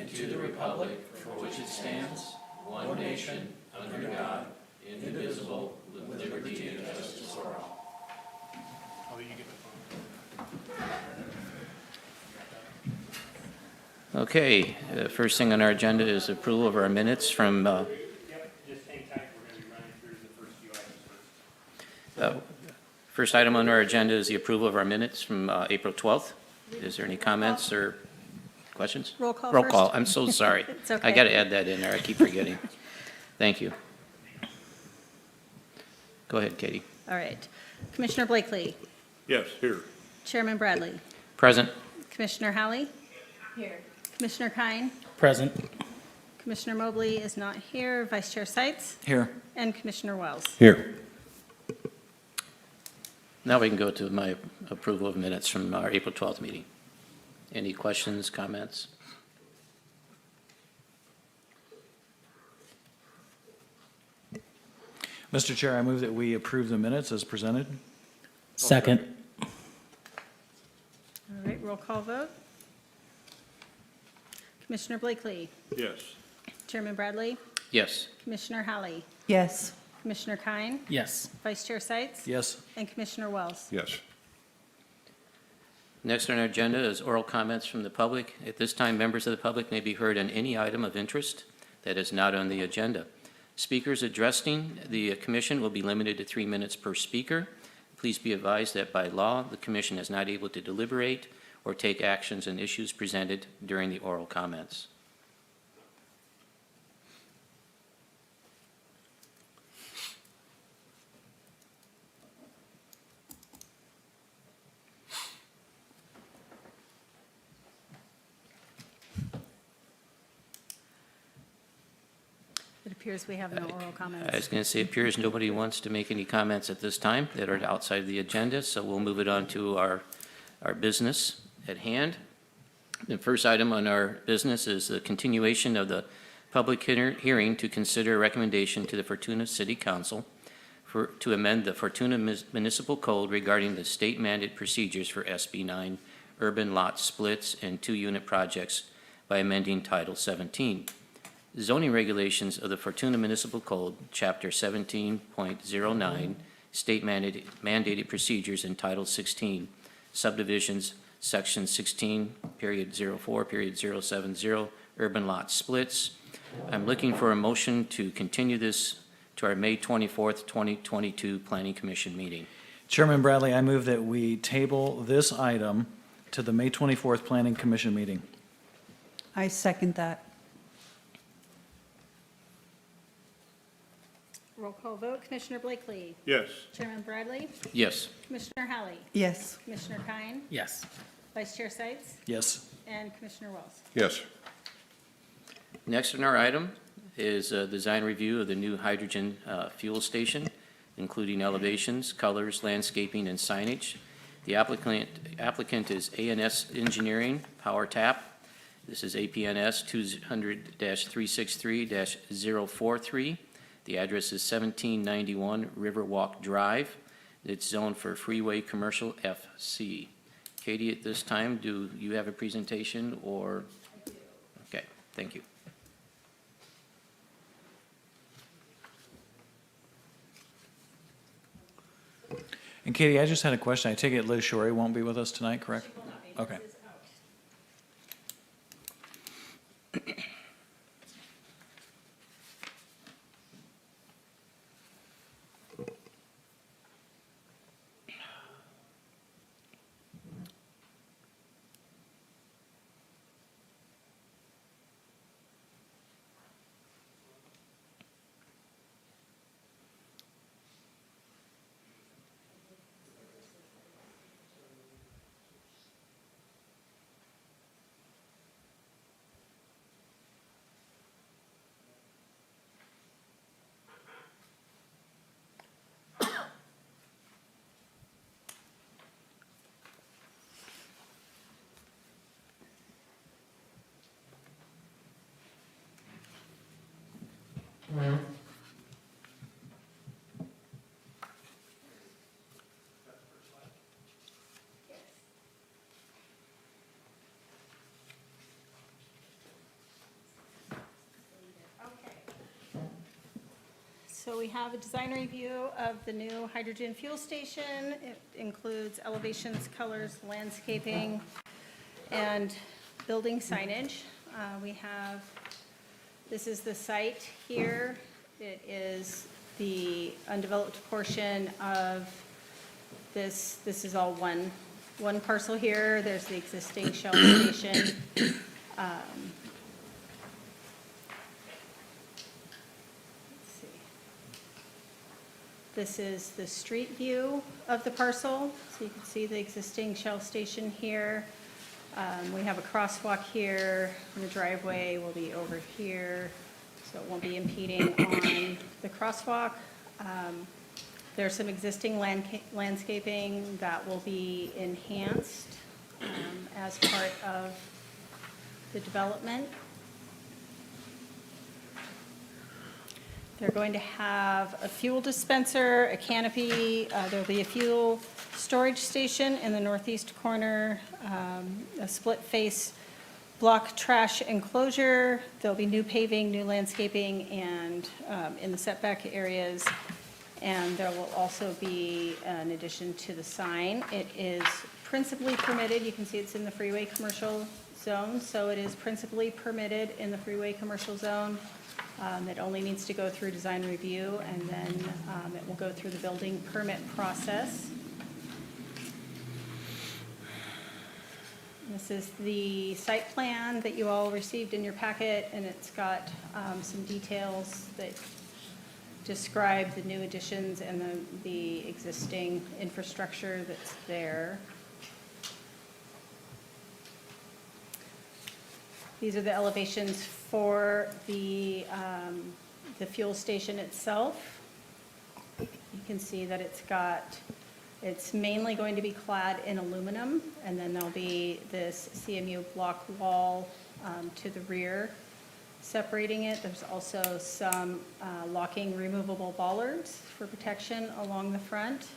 and to the republic for which it stands, one nation, under God, indivisible, with liberty and justice for all. Oh, you get the phone. Okay, first thing on our agenda is approval of our minutes from, Yep, just hang tight, we're going to be running through the first few items first. first item on our agenda is the approval of our minutes from April 12th. Is there any comments or questions? Roll call Roll first. call, I'm so sorry. It's okay. I got to add that in there, I keep forgetting. Thank you. Go ahead, Katie. All right. Commissioner Blakely. Yes, here. Chairman Bradley. Present. Commissioner Howley. Here. Commissioner Kine. Present. Commissioner Mobley is not here. Vice Chair Seitz. Here. And Commissioner Wells. Here. Now we can go to my approval of minutes from our April 12th meeting. Any questions, comments? Mr. Chair, I move that we approve the minutes as presented. Second. All right, roll call vote. Commissioner Blakely. Yes. Chairman Bradley. Yes. Commissioner Howley. yes, Commissioner Kine. Yes. Vice Chair Seitz. Yes. And Commissioner Wells. Yes. Next on our agenda is oral comments from the public. At this time, members of the public may be heard on any item of interest that is not on the agenda. Speakers addressing the commission will be limited to 3 minutes per speaker. Please be advised that by law, the commission is not able to deliberate or take actions on issues presented during the oral comments. It appears we have no oral I was comments. going to say, it appears nobody wants to make any comments at this time that are outside of the agenda, so we'll move it on to our business at hand. The first item on our business is the continuation of the public hearing to consider a recommendation to the Fortuna City Council to amend the Fortuna Municipal Code regarding the state-mandated procedures for SB 9 urban lot splits and two-unit projects by amending Title 17. Zoning regulations of the Fortuna Municipal Code, Chapter 17.09, state mandated procedures in Title 16, subdivisions, Section 16, period 04, period 070, urban lot splits. I'm looking for a motion to continue this to our May 24th, 2022 Planning Commission meeting. Chairman Bradley, I move that we table this item to the May 24th Planning Commission meeting. I second that. Roll call vote. Commissioner Blakely. Yes. Chairman Bradley. Yes. Commissioner Howley. Yes, Commissioner Kine. Yes. Vice Chair Seitz. Yes. And Commissioner Wells. Yes. Next on our item is a design review of the new hydrogen fuel station, including elevations, colors, landscaping, and signage. The applicant is A&S Engineering, Power Tap. This is APNS 200-363-043. The address is 1791 Riverwalk Drive. It's zoned for freeway commercial FC. Katie, at this time, do you have a presentation or? Okay, thank you. And Katie, I just had a question. I take it Liz Shorey won't be with us tonight, correct? Okay. So we have a design review of the new hydrogen fuel station. It includes elevations, colors, landscaping, and building signage. This is the site here. It is the undeveloped portion of this. This is all one parcel here. There's the existing Shell station. This is the street view of the parcel, so you can see the existing Shell station here. We have a crosswalk here, and the driveway will be over here, so it won't be impeding on the crosswalk. There's some existing landscaping that will be enhanced as part of the development. They're going to have a fuel dispenser, a canopy, there'll be a fuel storage station in the northeast corner, a split-face block trash enclosure. There'll be new paving, new landscaping, and in the setback areas. And there will also be an addition to the sign. It is principally permitted, you can see it's in the freeway commercial zone, so it is principally permitted in the freeway commercial zone. It only needs to go through design review, and then it will go through the building permit process. This is the site plan that you all received in your packet, and it's got some details that describe the new additions and the existing infrastructure that's there. These are the elevations for the fuel station itself. You can see that it's mainly going to be clad in aluminum, and then there'll be this CMU block wall to the rear separating it. There's also some locking removable bollards for protection along the front.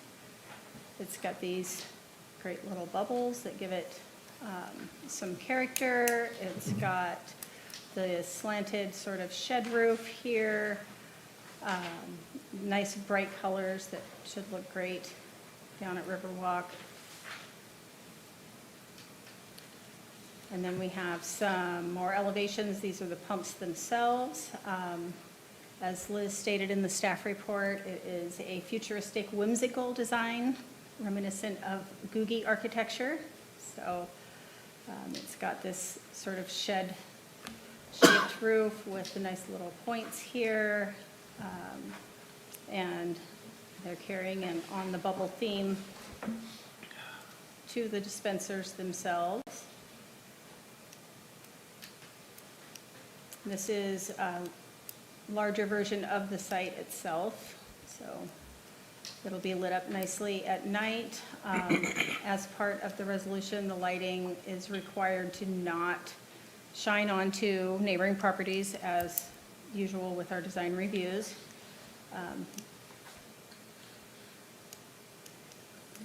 It's got these great little bubbles that give it some character. It's got the slanted sort of shed roof here. Nice bright colors that should look great down at Riverwalk. And then we have some more elevations. These are the pumps themselves. As Liz stated in the staff report, it is a futuristic, whimsical design reminiscent of Googie architecture. So it's got this sort of shed-shaped roof with the nice little points here. And they're carrying an on-the-bubble theme to the dispensers themselves. This is a larger version of the site itself, so it'll be lit up nicely at night. As part of the resolution, the lighting is required to not shine onto neighboring properties as usual with our design reviews.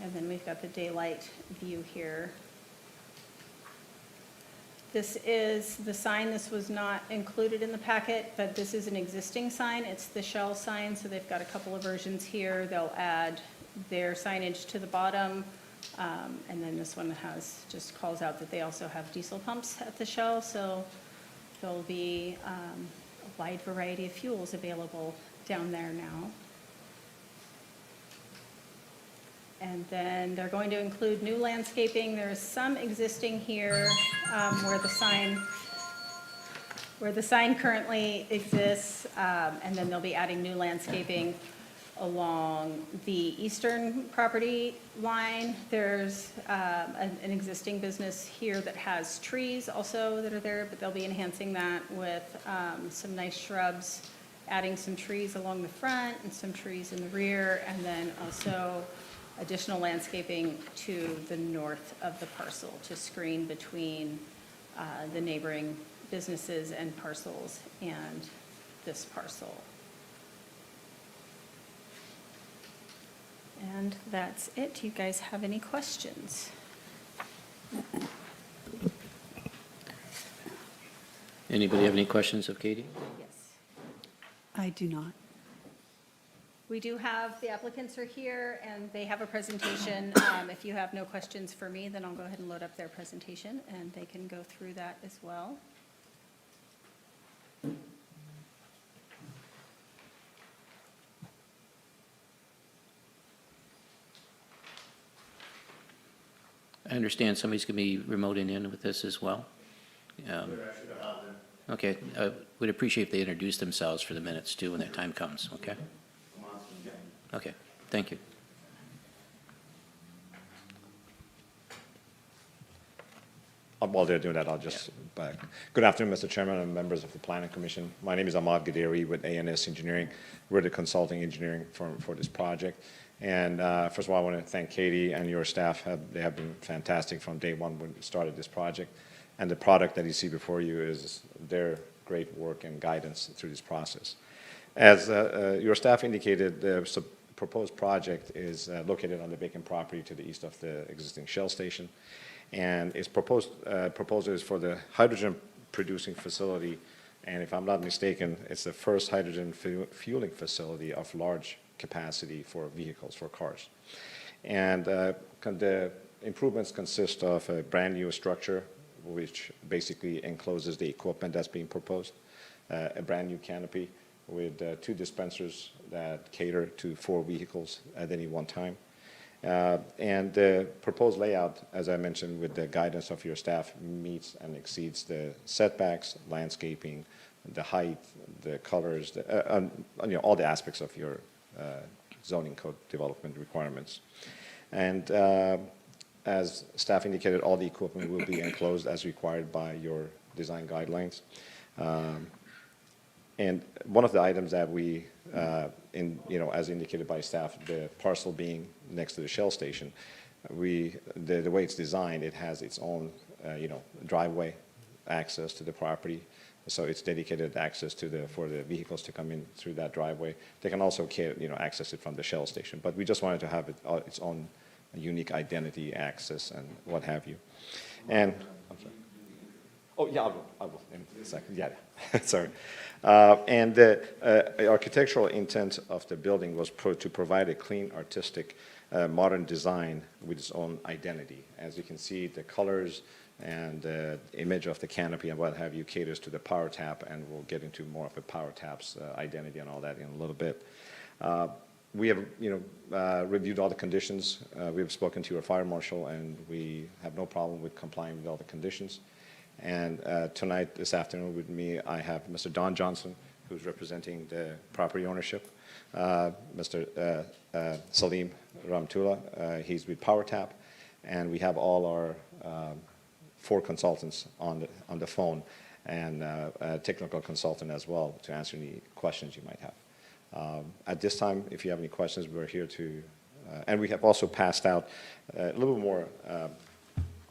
And then we've got the daylight view here. This is the sign. This was not included in the packet, but this is an existing sign. It's the Shell sign, so they've got a couple of versions here. They'll add their signage to the bottom, and then this one just calls out that they also have diesel pumps at the Shell, so there'll be a wide variety of fuels available down there now. And then they're going to include new landscaping. There's some existing here where the sign currently exists, and then they'll be adding new landscaping along the eastern property line. There's an existing business here that has trees also that are there, but they'll be enhancing that with some nice shrubs, adding some trees along the front and some trees in the rear, and then also additional landscaping to the north of the parcel to screen between the neighboring businesses and parcels and this parcel. And that's it. Do you guys have any questions? Anybody have any questions of Katie? Yes. I do not. We do have, the applicants are here, and they have a presentation. If you have no questions for me, then I'll go ahead and load up their presentation, and they can go through that as well. I understand somebody's going to be remoting in with this as well. Okay, would appreciate if they introduce themselves for the minutes too when that time comes, okay? Okay, thank you. While they're doing that, I'll just back. Good afternoon, Mr. Chairman and members of the Planning Commission. My name is Ahmad Gaderi with ANS Engineering. We're the consulting engineering firm for this project. And first of all, I want to thank Katie and your staff. They have been fantastic from day one when we started this project. And the product that you see before you is their great work and guidance through this process. As your staff indicated, the proposed project is located on the vacant property to the east of the existing Shell station. And its proposal is for the hydrogen producing facility. And if I'm not mistaken, it's the first hydrogen fueling facility of large capacity for vehicles, for cars. And the improvements consist of a brand new structure, which basically encloses the equipment that's being proposed, a brand new canopy with 2 dispensers that cater to 4 vehicles at any one time. And the proposed layout, as I mentioned, with the guidance of your staff, meets and exceeds the setbacks, landscaping, the height, the colors, all the aspects of your zoning code development requirements. And as staff indicated, all the equipment will be enclosed as required by your design guidelines. And one of the items that we, as indicated by staff, the parcel being next to the Shell station, the way it's designed, it has its own, driveway access to the property. So it's dedicated access for the vehicles to come in through that driveway. They can also, access it from the Shell station. But we just wanted to have its own unique identity, access, and what have you. And I'm sorry. Oh yeah, I will in a second. Yeah, sorry. And the architectural intent of the building was to provide a clean, artistic, modern design with its own identity. As you can see, the colors and the image of the canopy and what have you caters to the power tap, and we'll get into more of the power tap's identity and all that in a little bit. We have, reviewed all the conditions. We've spoken to your fire marshal, and we have no problem with complying with all the conditions. And tonight, this afternoon, with me, I have Mr. Don Johnson, who's representing the property ownership. Mr. Salim Ramtullah, he's with PowerTap, and we have all our 4 consultants on the phone, and a technical consultant as well to answer any questions you might have. At this time, if you have any questions, we're here to, and we have also passed out a little more,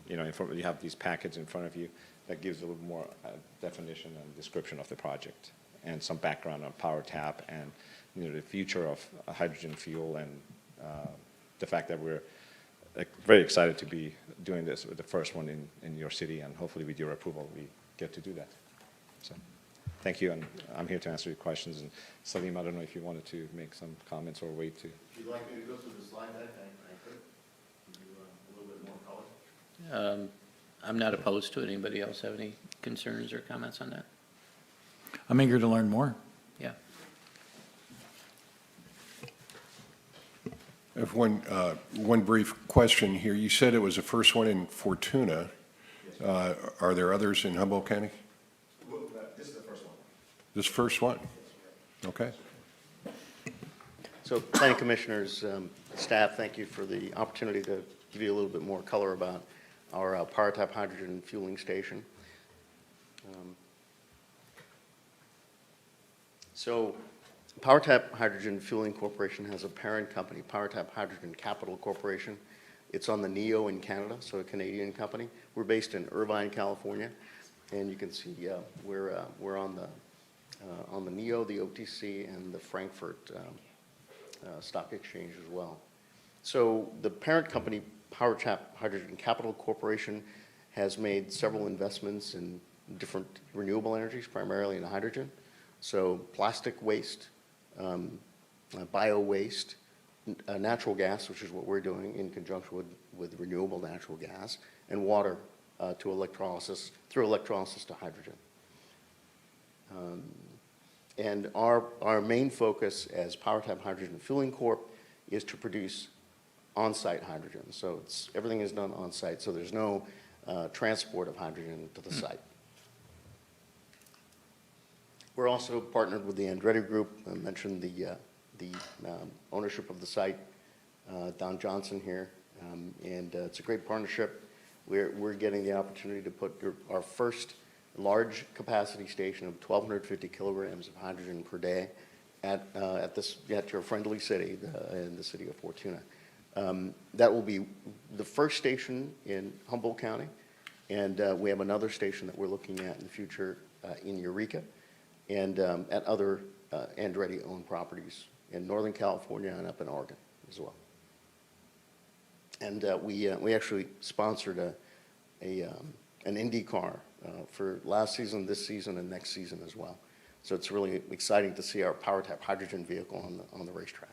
you have these packets in front of you that gives a little more definition and description of the project and some background on PowerTap and the future of hydrogen fuel and the fact that we're very excited to be doing this with the first one in your city, and hopefully with your approval we get to do that. So thank you, and I'm here to answer your questions. And Salim, I don't know if you wanted to make some comments or wait to. If you'd like me to go through the slide deck, I could. Give you a little bit more color. I'm not opposed to it. Anybody else have any concerns or comments on that? I'm eager to learn more. Yeah. I have one brief question here. You said it was the first one in Fortuna. Are there others in Humboldt County? Well, this is the first one. This first one? Okay. So, planning commissioners, staff, thank you for the opportunity to give you a little bit more color about our PowerTap hydrogen fueling station. So, PowerTap Hydrogen Fueling Corporation has a parent company, PowerTap Hydrogen Capital Corporation. It's on the NEO in Canada, so a Canadian company. We're based in Irvine, California, and you can see we're on the NEO, the OTC, and the Frankfurt Stock Exchange as well. So the parent company, PowerTap Hydrogen Capital Corporation, has made several investments in different renewable energies, primarily in hydrogen. So plastic waste, bio-waste, natural gas, which is what we're doing in conjunction with renewable natural gas, and water to electrolysis, through electrolysis to hydrogen. And our main focus as PowerTap Hydrogen Fueling Corp is to produce on-site hydrogen. So everything is done on-site, so there's no transport of hydrogen to the site. We're also partnered with the Andretti Group. I mentioned the ownership of the site, Don Johnson here, and it's a great partnership. We're getting the opportunity to put our first large capacity station of 1,250 kilograms of hydrogen per day at your friendly city, in the city of Fortuna. That will be the first station in Humboldt County, and we have another station that we're looking at in the future in Eureka, and at other Andretti-owned properties in Northern California and up in Oregon as well. And we actually sponsored an Indy car for last season, this season, and next season as well. So it's really exciting to see our PowerTap hydrogen vehicle on the racetrack.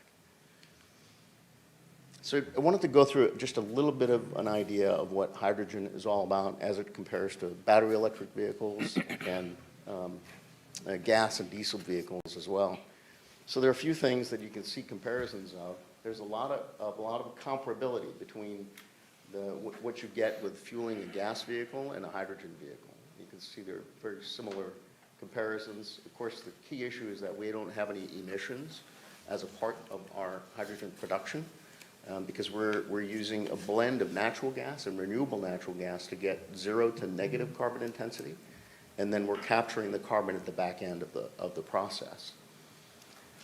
So I wanted to go through just a little bit of an idea of what hydrogen is all about as it compares to battery electric vehicles and gas and diesel vehicles as well. So there are a few things that you can see comparisons of. There's a lot of comparability between what you get with fueling a gas vehicle and a hydrogen vehicle. You can see they're very similar comparisons. Of course, the key issue is that we don't have any emissions as a part of our hydrogen production, because we're using a blend of natural gas and renewable natural gas to get 0 to negative carbon intensity, and then we're capturing the carbon at the back end of the process.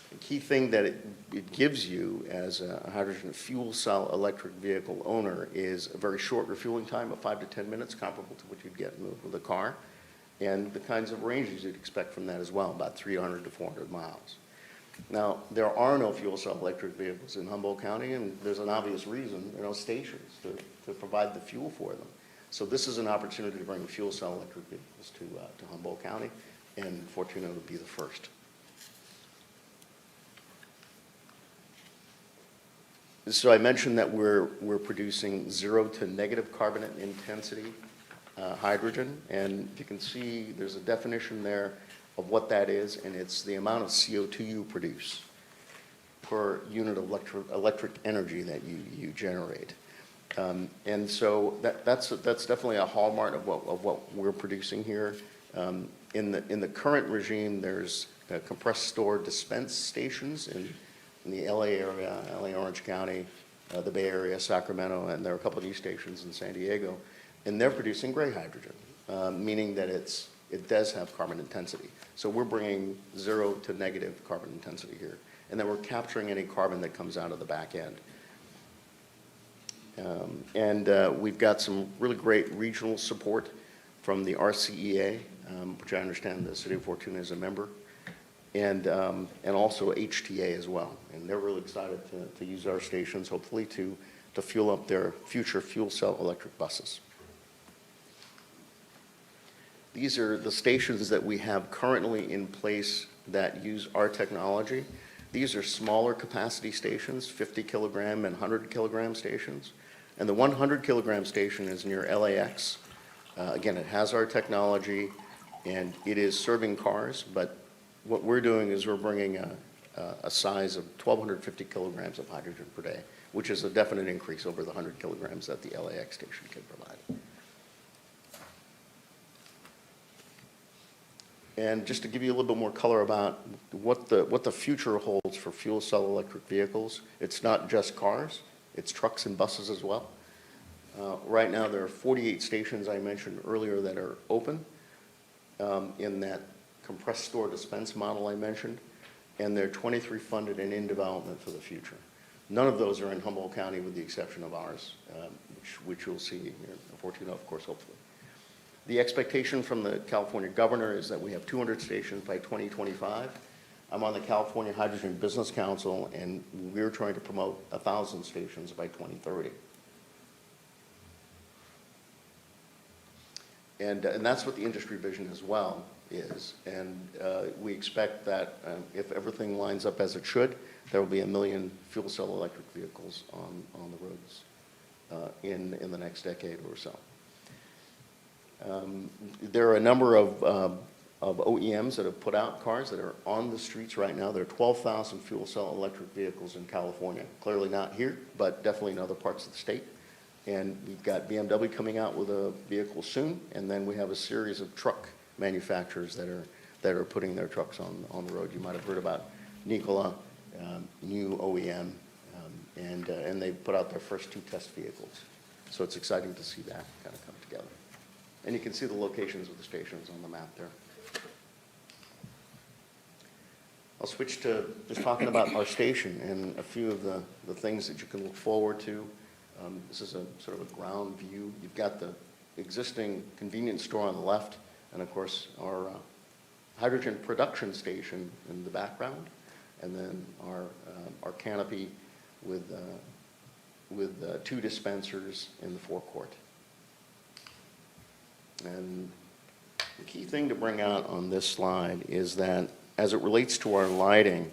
The key thing that it gives you as a hydrogen fuel cell electric vehicle owner is a very short refueling time of 5 to 10 minutes, comparable to what you'd get with a car, and the kinds of ranges you'd expect from that as well, about 300 to 400 miles. Now, there are no fuel cell electric vehicles in Humboldt County, and there's an obvious reason. There are no stations to provide the fuel for them. So this is an opportunity to bring fuel cell electric vehicles to Humboldt County, and Fortuna would be the first. So I mentioned that we're producing 0 to negative carbon intensity hydrogen, and you can see there's a definition there of what that is, and it's the amount of CO2 you produce per unit of electric energy that you generate. And so that's definitely a hallmark of what we're producing here. In the current regime, there's compressed store dispense stations in the LA area, LA Orange County, the Bay Area, Sacramento, and there are a couple of new stations in San Diego, and they're producing gray hydrogen, meaning that it does have carbon intensity. So we're bringing 0 to negative carbon intensity here, and then we're capturing any carbon that comes out of the back end. We've got some really great regional support from the RCEA, which I understand the City of Fortuna is a member, and also HTA as well. And they're really excited to use our stations, hopefully to fuel up their future fuel cell electric buses. These are the stations that we have currently in place that use our technology. These are smaller capacity stations, 50 kilogram and 100 kilogram stations. And the 100 kilogram station is near LAX. Again, it has our technology and it is serving cars, but what we're doing is we're bringing a size of 1,250 kilograms of hydrogen per day, which is a definite increase over the 100 kilograms that the LAX station can provide. And just to give you a little bit more color about what the future holds for fuel cell electric vehicles, it's not just cars, it's trucks and buses as well. Right now, there are 48 stations I mentioned earlier that are open in that compressed store dispense model I mentioned, and there are 23 funded and in development for the future. None of those are in Humboldt County with the exception of ours, which you'll see here in Fortuna, of course, hopefully. The expectation from the California governor is that we have 200 stations by 2025. I'm on the California Hydrogen Business Council, and we're trying to promote 1,000 stations by 2030. And that's what the industry vision as well is. And we expect that if everything lines up as it should, there will be 1 million fuel cell electric vehicles on the roads in the next decade or so. There are a number of OEMs that have put out cars that are on the streets right now. There are 12,000 fuel cell electric vehicles in California. Clearly not here, but definitely in other parts of the state. And we've got BMW coming out with a vehicle soon, and then we have a series of truck manufacturers that are putting their trucks on the road. You might have heard about Nikola, new OEM, and they put out their first 2 test vehicles. So it's exciting to see that kind of come together. And you can see the locations of the stations on the map there. I'll switch to just talking about our station and a few of the things that you can look forward to. This is a sort of a ground view. You've got the existing convenience store on the left, and of course our hydrogen production station in the background, and then our canopy with 2 dispensers in the forecourt. And the key thing to bring out on this slide is that as it relates to our lighting,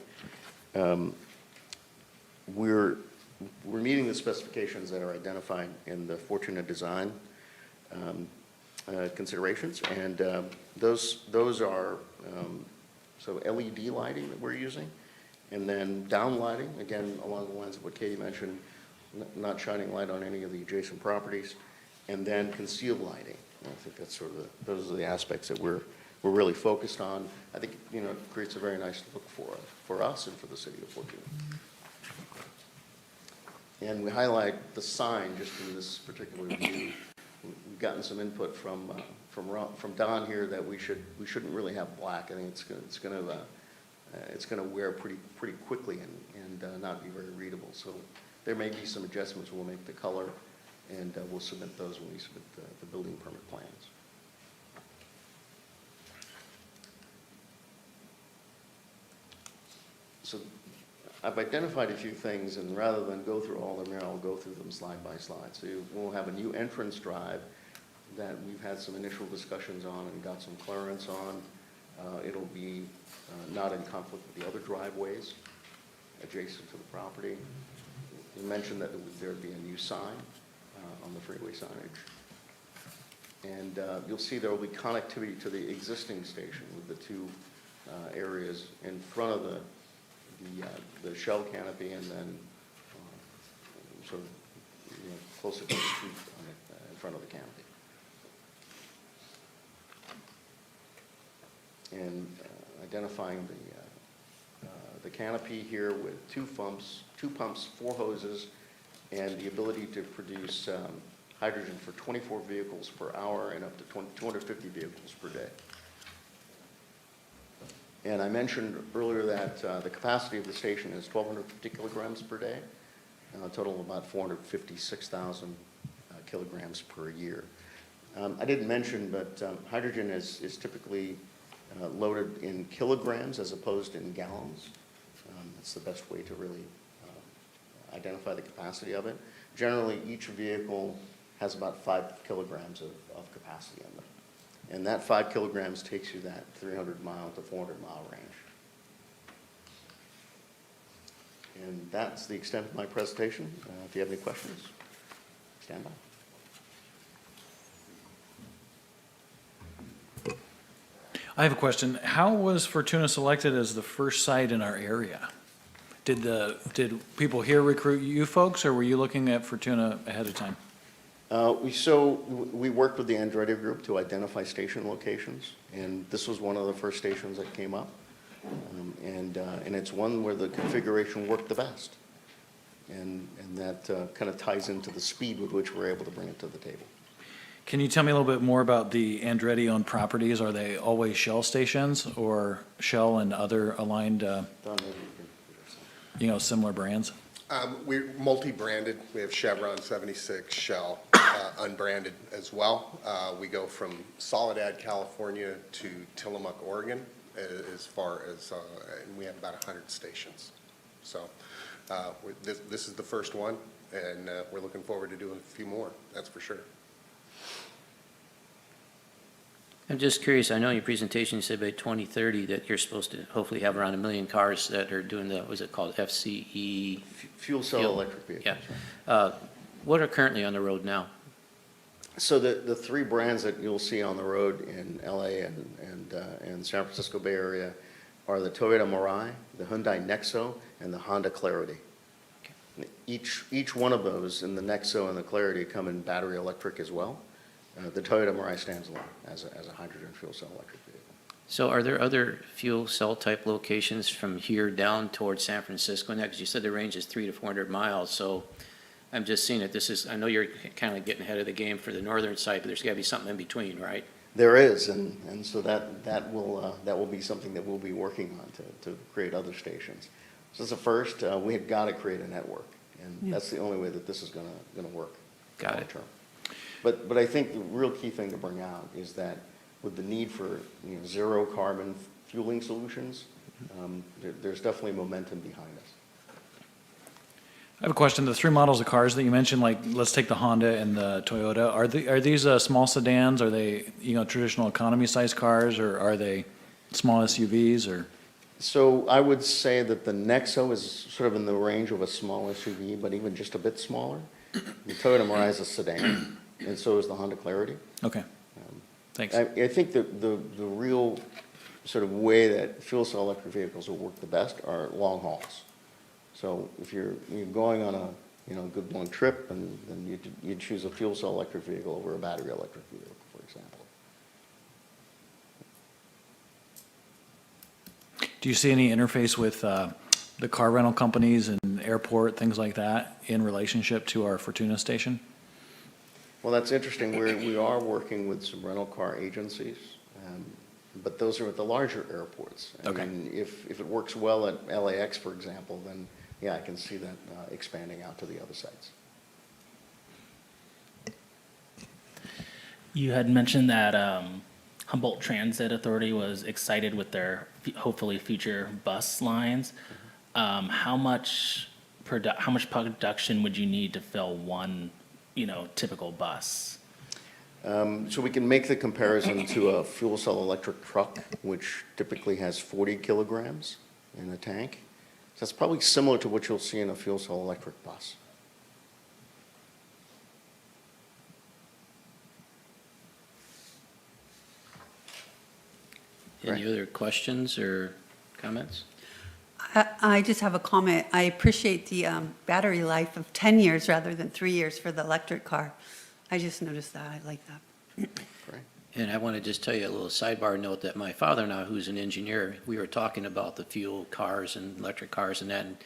we're meeting the specifications that are identified in the Fortuna design considerations, and those are so LED lighting that we're using, and then down lighting, again along the lines of what Katie mentioned, not shining light on any of the adjacent properties, and then concealed lighting. And I think that's sort of those are the aspects that we're really focused on. I think it creates a very nice look for us and for the city of Fortuna. And we highlight the sign just in this particular view. We've gotten some input from Don here that we shouldn't really have black. I think it's going to wear pretty quickly and not be very readable. So there may be some adjustments we'll make to color, and we'll submit those when we submit the building permit plans. So I've identified a few things, and rather than go through all of them here, I'll go through them slide by slide. So we'll have a new entrance drive that we've had some initial discussions on and got some clearance on. It'll be not in conflict with the other driveways adjacent to the property. You mentioned that there'd be a new sign on the freeway signage. And you'll see there will be connectivity to the existing station with the 2 areas in front of the shell canopy, and then sort of closer to the street in front of the canopy. And identifying the canopy here with 2 pumps, 4 hoses, and the ability to produce hydrogen for 24 vehicles per hour and up to 250 vehicles per day. And I mentioned earlier that the capacity of the station is 1,250 kilograms per day, a total of about 456,000 kilograms per year. I didn't mention, but hydrogen is typically loaded in kilograms as opposed in gallons. That's the best way to really identify the capacity of it. Generally, each vehicle has about 5 kilograms of capacity in them. And that 5 kilograms takes you that 300-mile to 400-mile range. And that's the extent of my presentation. If you have any questions, stand by. I have a question. How was Fortuna selected as the first site in our area? Did people here recruit you folks, or were you looking at Fortuna ahead of time? We worked with the Andretti Group to identify station locations, and this was one of the first stations that came up. And it's one where the configuration worked the best. And that kind of ties into the speed with which we're able to bring it to the table. Can you tell me a little bit more about the Andretti-owned properties? Are they always Shell stations, or Shell and other aligned, Don, maybe you can similar brands? We're multi-branded. We have Chevron 76, Shell, unbranded as well. We go from Soledad, California to Tillamook, Oregon, as far as, and we have about 100 stations. So this is the first one, and we're looking forward to doing a few more, that's for sure. I'm just curious, I know in your presentation you said by 2030 that you're supposed to hopefully have around 1 million cars that are doing the, what is it called, FCE? Fuel cell Fuel. electric vehicles. Yeah. What are currently on the road now? So the three brands that you'll see on the road in LA and San Francisco Bay Area are the Toyota Mirai, the Hyundai Nexo, and the Honda Clarity. Each one of those, in the Nexo and the Clarity, come in battery electric as well. The Toyota Mirai stands alone as a hydrogen fuel cell electric vehicle. So are there other fuel cell type locations from here down towards San Francisco now? Because you said the range is 300 to 400 miles, so I'm just seeing it. This is, I know you're kind of getting ahead of the game for the northern side, but there's got to be something in between, right? There is, and so that will be something that we'll be working on to create other stations. So as a first, we have got to create a network, and that's the only way that this is going to work. Got it. long term. But I think the real key thing to bring out is that with the need for zero carbon fueling solutions, there's definitely momentum behind us. I have a question. The three models of cars that you mentioned, like, let's take the Honda and the Toyota. Are these small sedans? Are they, traditional economy-sized cars, or are they small SUVs, or? So I would say that the Nexo is sort of in the range of a small SUV, but even just a bit smaller. The Toyota Mirai is a sedan, and so is the Honda Clarity. Okay, thanks. I think the real sort of way that fuel cell electric vehicles will work the best are long hauls. So if you're going on a good long trip, and then you'd choose a fuel cell electric vehicle over a battery electric vehicle, for example. Do you see any interface with the car rental companies and airport, things like that, in relationship to our Fortuna station? Well, that's interesting. We are working with some rental car agencies, but those are at the larger airports. Okay. And if it works well at LAX, for example, then yeah, I can see that expanding out to the other sites. You had mentioned that Humboldt Transit Authority was excited with their hopefully future bus lines. How much production would you need to fill one, typical bus? So we can make the comparison to a fuel cell electric truck, which typically has 40 kilograms in a tank. So that's probably similar to what you'll see in a fuel cell electric bus. Any other questions or comments? I just have a comment. I appreciate the battery life of 10 years rather than 3 years for the electric car. I just noticed that. I like that. Right. And I want to just tell you a little sidebar note that my father-in-law, who's an engineer, we were talking about the fuel cars and electric cars and that, and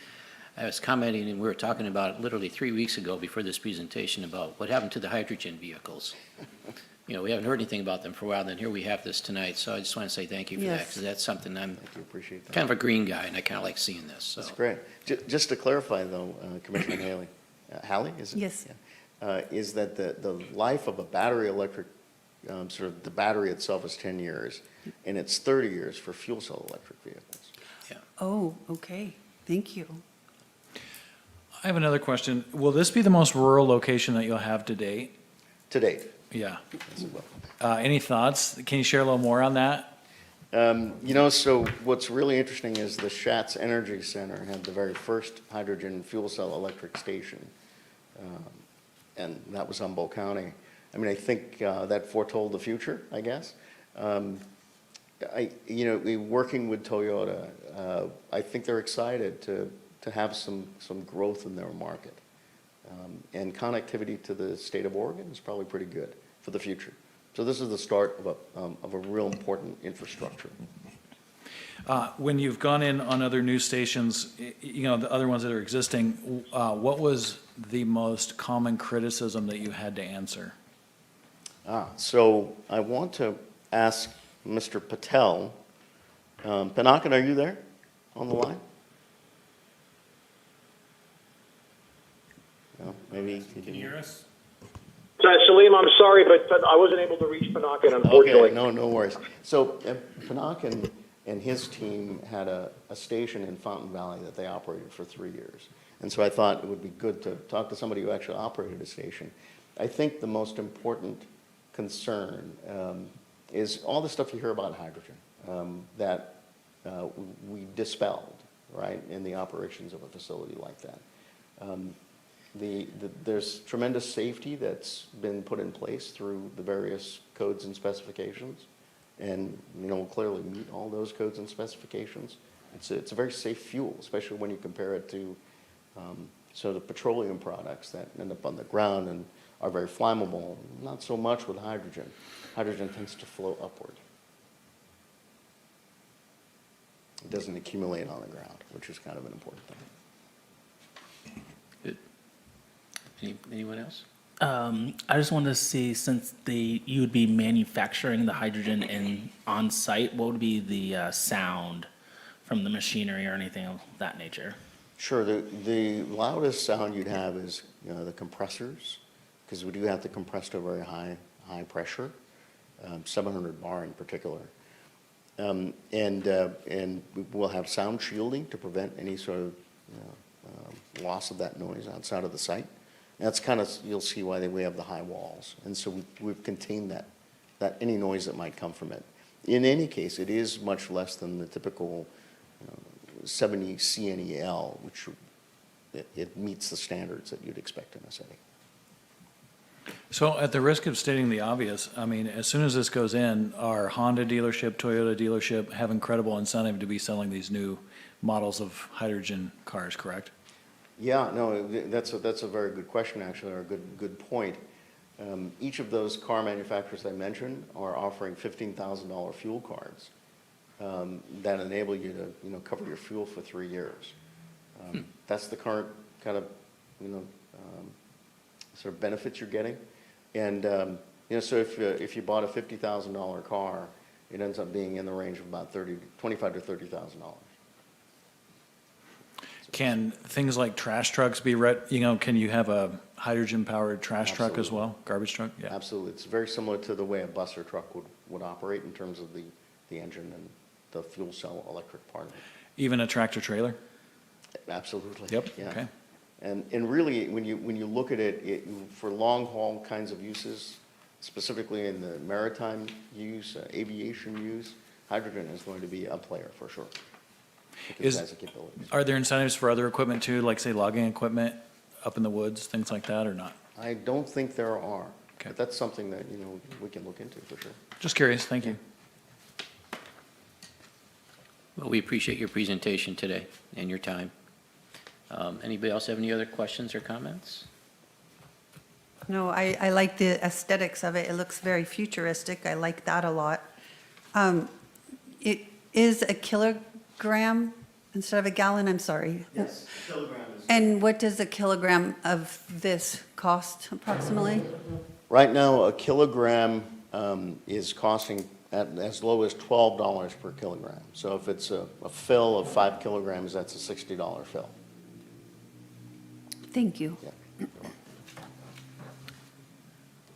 I was commenting, and we were talking about it literally 3 weeks ago before this presentation about what happened to the hydrogen vehicles. We haven't heard anything about them for a while, then here we have this tonight, so I just want to say thank you for that, Yes. because that's something I'm Thank you, appreciate that. kind of a green guy, and I kind of like seeing this, so. That's great. Just to clarify, though, Commissioner Haley, Halley, is it? Yes. Yeah. Is that the life of a battery electric, sort of the battery itself is 10 years, and it's 30 years for fuel cell electric vehicles. Oh, okay. Thank you. I have another question. Will this be the most rural location that you'll have to date? To date, Yeah. as well. Any thoughts? Can you share a little more on that? So what's really interesting is the Schatz Energy Center had the very first hydrogen fuel cell electric station, and that was Humboldt County. I mean, I think that foretold the future, I guess. Working with Toyota, I think they're excited to have some growth in their market. And connectivity to the state of Oregon is probably pretty good for the future. So this is the start of a real important infrastructure. When you've gone in on other news stations, the other ones that are existing, what was the most common criticism that you had to answer? So I want to ask Mr. Patel. Pinakin, are you there on the line? No, maybe he can hear us. Salim, I'm sorry, but I wasn't able to reach Pinakin, unfortunately. Okay, no worries. So Pinakin and his team had a station in Fountain Valley that they operated for 3 years. And so I thought it would be good to talk to somebody who actually operated a station. I think the most important concern is all the stuff you hear about hydrogen that we dispelled, right, in the operations of a facility like that. There's tremendous safety that's been put in place through the various codes and specifications, and we'll clearly meet all those codes and specifications. It's a very safe fuel, especially when you compare it to sort of petroleum products that end up on the ground and are very flammable. Not so much with hydrogen. Hydrogen tends to flow upward. It doesn't accumulate on the ground, which is kind of an important thing. Good. Anyone else? I just wanted to see, since you would be manufacturing the hydrogen on site, what would be the sound from the machinery or anything of that nature? Sure. The loudest sound you'd have is the compressors, because we do have to compress to a very high pressure, 700 bar in particular. And we'll have sound shielding to prevent any sort of loss of that noise outside of the site. And that's kind of, you'll see why we have the high walls. And so we've contained that any noise that might come from it. In any case, it is much less than the typical 70 CNEL, which it meets the standards that you'd expect in a setting. So at the risk of stating the obvious, I mean, as soon as this goes in, our Honda dealership, Toyota dealership have incredible incentive to be selling these new models of hydrogen cars, correct? Yeah, no, that's a very good question, actually, or a good point. Each of those car manufacturers I mentioned are offering $15,000 fuel cards that enable you to cover your fuel for 3 years. That's the current kind of sort of benefits you're getting. And so if you bought a $50,000 car, it ends up being in the range of about $25,000 to $30,000. Can things like trash trucks be can you have a hydrogen-powered trash truck as well, garbage truck? Yeah. Absolutely. It's very similar to the way a bus or truck would operate in terms of the engine and the fuel cell electric part of it. Even a tractor trailer? Absolutely. Yep, Yeah. okay. And really, when you look at it for long-haul kinds of uses, specifically in the maritime use, aviation use, hydrogen is going to be a player for sure. Because it has the capabilities. Are there incentives for other equipment too, like say logging equipment up in the woods, things like that, or not? I don't think there are. Okay. But that's something that, we can look into for sure. Just curious, thank you. Well, we appreciate your presentation today and your time. Anybody else have any other questions or comments? No, I like the aesthetics of it. It looks very futuristic. I like that a lot. It is a kilogram instead of a gallon, I'm sorry. Yes, kilogram is. And what does a kilogram of this cost approximately? Right now, a kilogram is costing as low as $12 per kilogram. So if it's a fill of 5 kilograms, that's a $60 fill. Thank you. Yeah.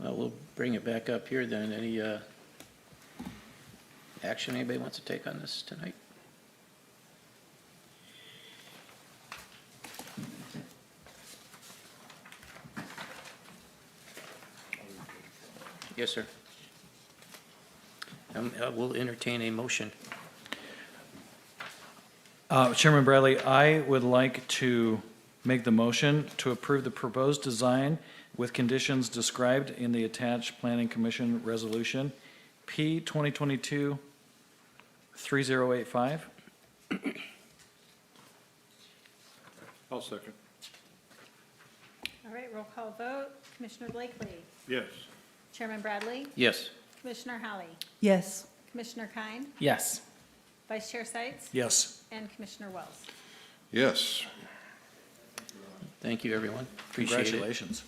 Well, we'll bring it back up here then. Any action anybody wants to take on this tonight? Yes, sir. We'll entertain a motion. Chairman Bradley, I would like to make the motion to approve the proposed design with conditions described in the attached Planning Commission Resolution P 2022-3085. I'll second. All right, roll call vote. Commissioner Blakely. Yes. Chairman Bradley. Yes. Commissioner Halley. Yes. Commissioner Kine. Yes. Vice Chair Seitz. Yes. And Commissioner Wells. Yes. Thank you, everyone. Appreciate it. Congratulations.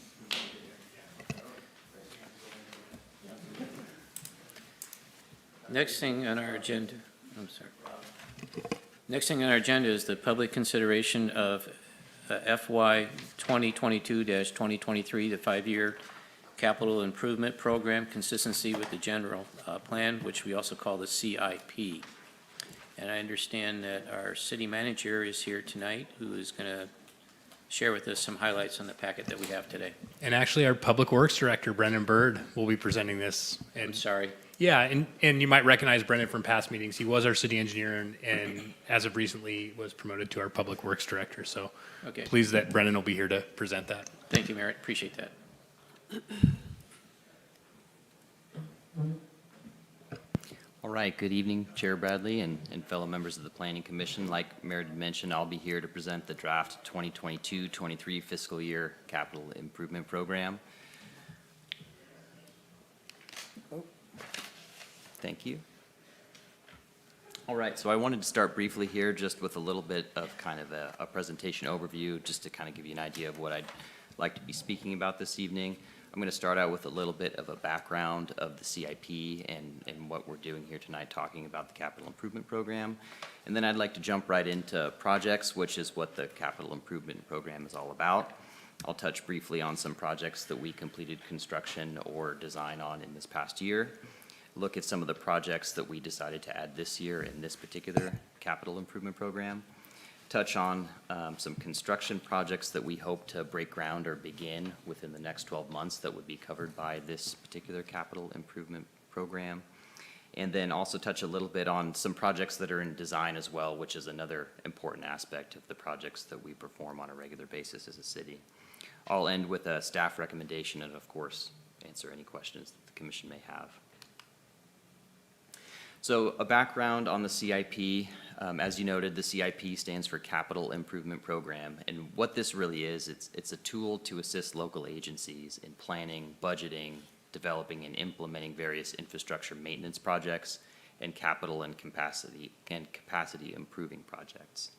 Next thing on our agenda, Next thing on our agenda is the public consideration of FY 2022-2023, the 5-year capital improvement program, consistency with the general plan, which we also call the CIP. And I understand that our city manager is here tonight, who is going to share with us some highlights on the packet that we have today. And actually, our Public Works Director, Brendan Bird, will be presenting this. I'm sorry. Yeah, and you might recognize Brendan from past meetings. He was our city engineer and as of recently was promoted to our public works director. So Okay. pleased that Brendan will be here to present that. Thank you, Merritt. Appreciate that. All right, good evening, Chair Bradley and fellow members of the Planning Commission. Like Meredith mentioned, I'll be here to present the draft 2022-23 fiscal year capital improvement program. Thank you. All right, so I wanted to start briefly here just with a little bit of kind of a presentation overview, just to kind of give you an idea of what I'd like to be speaking about this evening. I'm going to start out with a little bit of a background of the CIP and what we're doing here tonight, talking about the capital improvement program. And then I'd like to jump right into projects, which is what the capital improvement program is all about. I'll touch briefly on some projects that we completed construction or design on in this past year. Look at some of the projects that we decided to add this year in this particular capital improvement program. Touch on some construction projects that we hope to break ground or begin within the next 12 months that would be covered by this particular capital improvement program. And then also touch a little bit on some projects that are in design as well, which is another important aspect of the projects that we perform on a regular basis as a city. I'll end with a staff recommendation and, of course, answer any questions that the commission may have. So a background on the CIP. As you noted, the CIP stands for Capital Improvement Program, and what this really is, it's a tool to assist local agencies in planning, budgeting, developing and implementing various infrastructure maintenance projects and capital and capacity improving projects.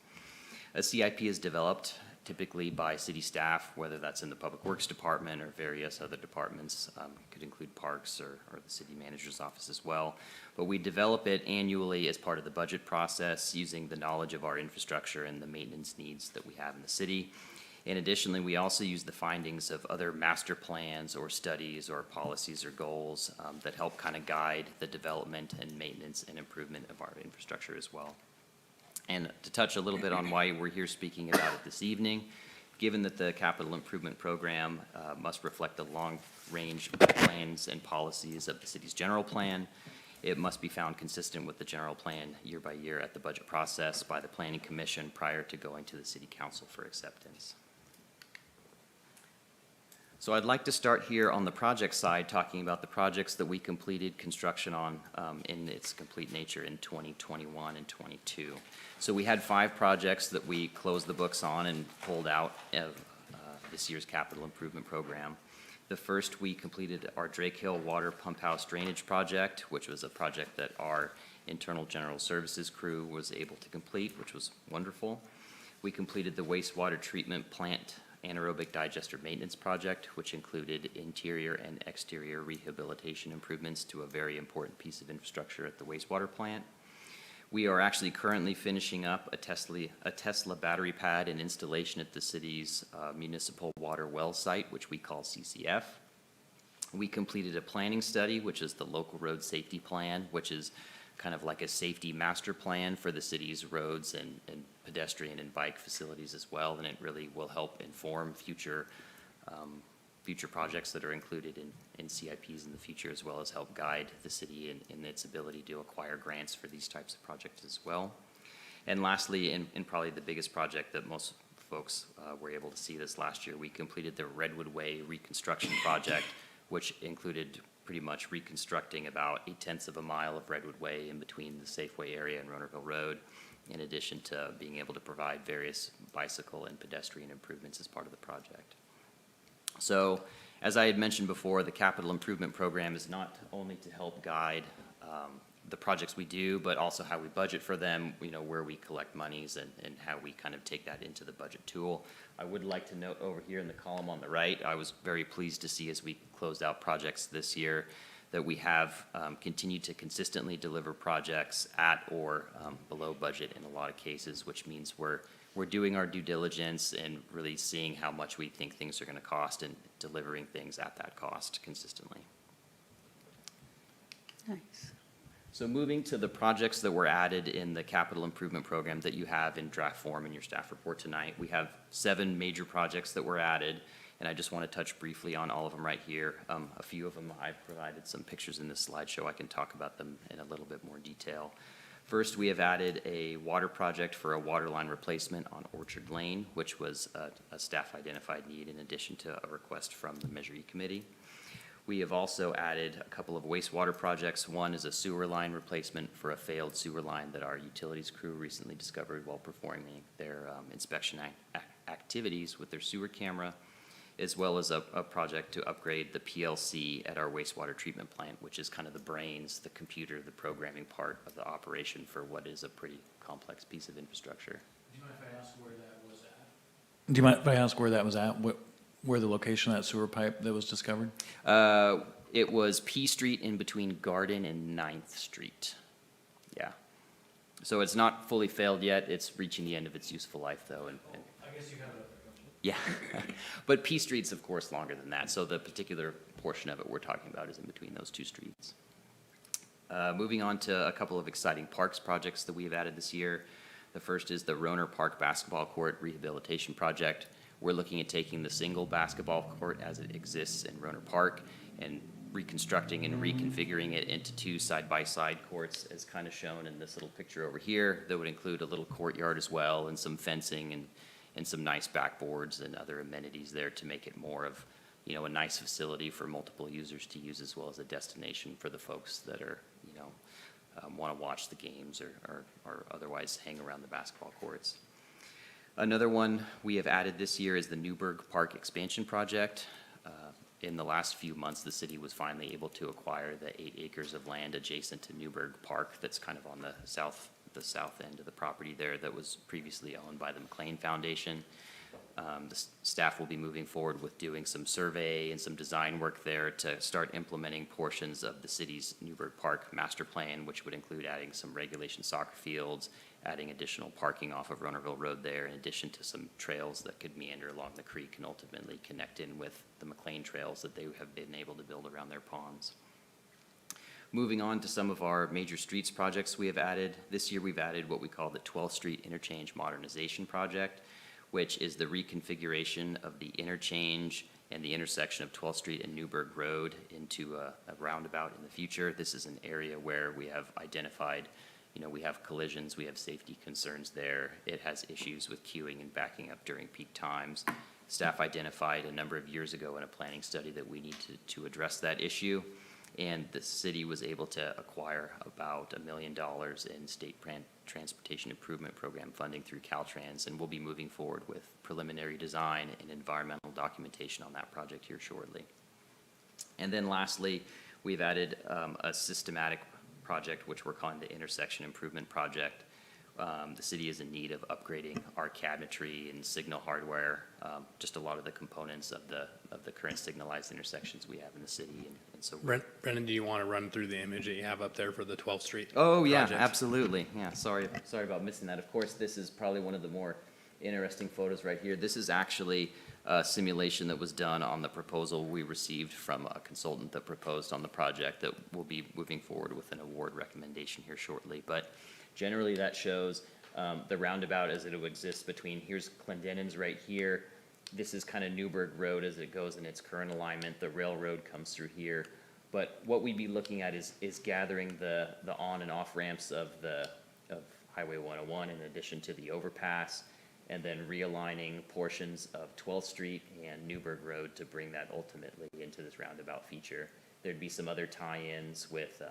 A CIP is developed typically by city staff, whether that's in the Public Works Department or various other departments, could include parks or the city manager's office as well. But we develop it annually as part of the budget process using the knowledge of our infrastructure and the maintenance needs that we have in the city. And additionally, we also use the findings of other master plans or studies or policies or goals that help kind of guide the development and maintenance and improvement of our infrastructure as well. And to touch a little bit on why we're here speaking about it this evening, given that the capital improvement program must reflect the long-range plans and policies of the city's general plan, it must be found consistent with the general plan year by year at the budget process by the Planning Commission prior to going to the City Council for acceptance. So I'd like to start here on the project side, talking about the projects that we completed construction on in its complete nature in 2021 and 22. So we had 5 projects that we closed the books on and pulled out of this year's capital improvement program. The first, we completed our Drake Hill Water Pump House Drainage Project, which was a project that our internal general services crew was able to complete, which was wonderful. We completed the wastewater treatment plant anaerobic digester maintenance project, which included interior and exterior rehabilitation improvements to a very important piece of infrastructure at the wastewater plant. We are actually currently finishing up a Tesla battery pad and installation at the city's municipal water well site, which we call CCF. We completed a planning study, which is the local road safety plan, which is kind of like a safety master plan for the city's roads and pedestrian and bike facilities as well, and it really will help inform future projects that are included in CIPs in the future, as well as help guide the city in its ability to acquire grants for these types of projects as well. And lastly, and probably the biggest project that most folks were able to see this last year, we completed the Redwood Way Reconstruction project, which included pretty much reconstructing about 0.8 of a mile of Redwood Way in between the Safeway area and Roanerville Road, in addition to being able to provide various bicycle and pedestrian improvements as part of the project. So, as I had mentioned before, the capital improvement program is not only to help guide the projects we do, but also how we budget for them, where we collect monies and how we kind of take that into the budget tool. I would like to note over here in the column on the right, I was very pleased to see as we closed out projects this year that we have continued to consistently deliver projects at or below budget in a lot of cases, which means we're doing our due diligence and really seeing how much we think things are going to cost and delivering things at that cost consistently. Nice. So moving to the projects that were added in the capital improvement program that you have in draft form in your staff report tonight, we have 7 major projects that were added And I just want to touch briefly on all of them right here. A few of them, I've provided some pictures in this slideshow. I can talk about them in a little bit more detail. First, we have added a water project for a water line replacement on Orchard Lane, which was a staff-identified need in addition to a request from the Measure E Committee. We have also added a couple of wastewater projects. One is a sewer line replacement for a failed sewer line that our utilities crew recently discovered while performing their inspection activities with their sewer camera, as well as a project to upgrade the PLC at our wastewater treatment plant, which is kind of the brains, the computer, the programming part of the operation for what is a pretty complex piece of infrastructure. Do you mind if I ask where that was at? Do you mind if I ask where that was at? Where the location of that sewer pipe that was discovered? It was P Street in between Garden and 9th Street. Yeah. So it's not fully failed yet. It's reaching the end of its useful life, though. I guess you have it up there, don't you? Yeah. But P Street's, of course, longer than that. So the particular portion of it we're talking about is in between those two streets. Moving on to a couple of exciting parks projects that we have added this year. The first is the Roaner Park Basketball Court Rehabilitation Project. We're looking at taking the single basketball court as it exists in Roaner Park and reconstructing and reconfiguring it into two side-by-side courts, as kind of shown in this little picture over here. That would include a little courtyard as well, and some fencing and some nice backboards and other amenities there to make it more of, you know, a nice facility for multiple users to use, as well as a destination for the folks that are, you know, want to watch the games or otherwise hang around the basketball courts. Another one we have added this year is the Newberg Park Expansion Project. In the last few months, the city was finally able to acquire the 8 acres of land adjacent to Newberg Park that's kind of on the south end of the property there that was previously owned by the McLean Foundation. The staff will be moving forward with doing some survey and some design work there to start implementing portions of the city's Newberg Park master plan, which would include adding some regulation soccer fields, adding additional parking off of Ronerville Road there, in addition to some trails that could meander along the creek and ultimately connect in with the McLean trails that they have been able to build around their ponds. Moving on to some of our major streets projects we have added. This year we've added what we call the 12th Street Interchange Modernization Project, which is the reconfiguration of the interchange and the intersection of 12th Street and Newberg Road into a roundabout in the future. This is an area where we have identified, you know, we have collisions, we have safety concerns there. It has issues with queuing and backing up during peak times. Staff identified a number of years ago in a planning study that we need to address that issue. And the city was able to acquire about $1 million in state transportation improvement program funding through Caltrans, and we'll be moving forward with preliminary design and environmental documentation on that project here shortly. And then lastly, we've added a systematic project, which we're calling the Intersection Improvement Project. The city is in need of upgrading our cabinetry and signal hardware, just a lot of the components of the current signalized intersections we have in the city. And so, Brendan, do you want to run through the image that you have up there for the 12th Street? Oh, yeah, project? absolutely. Yeah, sorry about missing that. Of course, this is probably one of the more interesting photos right here. This is actually a simulation that was done on the proposal we received from a consultant that proposed on the project that will be moving forward with an award recommendation here shortly. But generally, that shows the roundabout as it will exist between, here's Clendenin's right here. This is kind of Newberg Road as it goes in its current alignment. The railroad comes through here. But what we'd be looking at is gathering the on and off ramps of Highway 101 in addition to the overpass, and then realigning portions of 12th Street and Newberg Road to bring that ultimately into this roundabout feature. There'd be some other tie-ins with